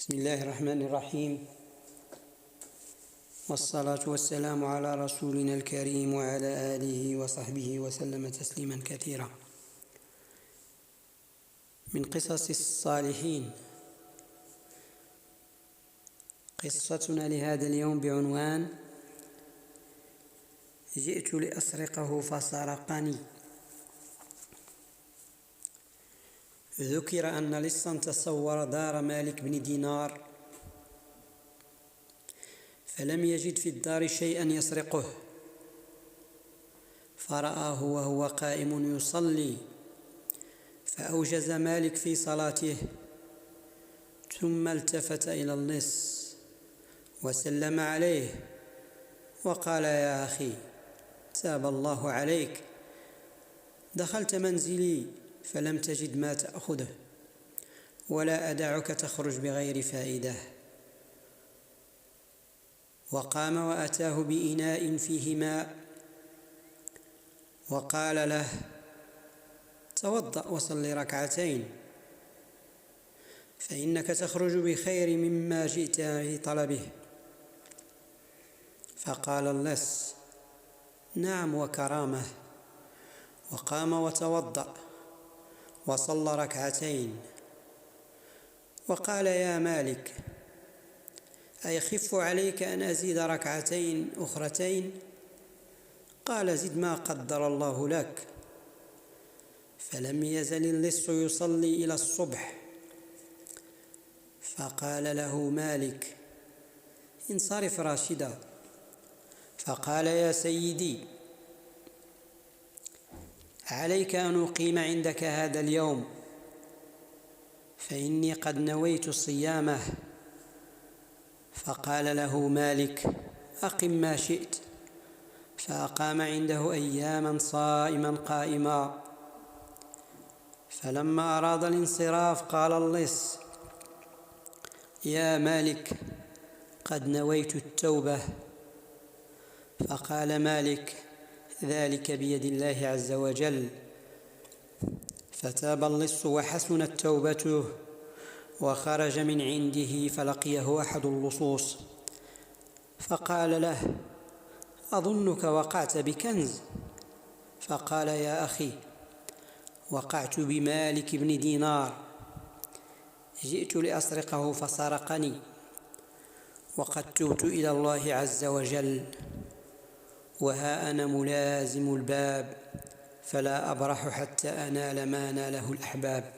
بسم الله الرحمن الرحيم، والصلاة والسلام على رسولنا الكريم وعلى آله وصحبه وسلم تسليما كثيرا. من قصص الصالحين قصتنا لهذا اليوم بعنوان جئت لأسرقه فسرقني. ذكر أن لصا تصور دار مالك بن دينار فلم يجد في الدار شيئا يسرقه، فرآه وهو قائم يصلي فأوجز مالك في صلاته، ثم التفت إلى اللص وسلم عليه وقال: يا أخي، تاب الله عليك، دخلت منزلي فلم تجد ما تأخذه، ولا أدعك تخرج بغير فائدة. وقام وأتاه بإناء فيه ماء وقال له: توضأ وصل ركعتين، فإنك تخرج بخير مما جئت في طلبه. فقال اللص: نعم وكرامة. وقام وتوضأ وصلى ركعتين، وقال: يا مالك، أيخف عليك أن أزيد ركعتين أخرتين؟ قال: زد ما قدر الله لك. فلم يزل اللص يصلي إلى الصبح، فقال له مالك: انصرف راشدا. فقال: يا سيدي، عليك أن أقيم عندك هذا اليوم، فإني قد نويت صيامه. فقال له مالك: أقم ما شئت. فأقام عنده أياما صائما قائما. فلما أراد الانصراف قال اللص: يا مالك، قد نويت التوبة. فقال مالك: ذلك بيد الله عز وجل. فتاب اللص وحسنت توبته، وخرج من عنده فلقيه أحد اللصوص فقال له: أظنك وقعت بكنز. فقال: يا أخي، وقعت بمالك بن دينار، جئت لأسرقه فسرقني، وقد تبت إلى الله عز وجل، وها أنا ملازم الباب، فلا أبرح حتى أنال ما ناله الأحباب.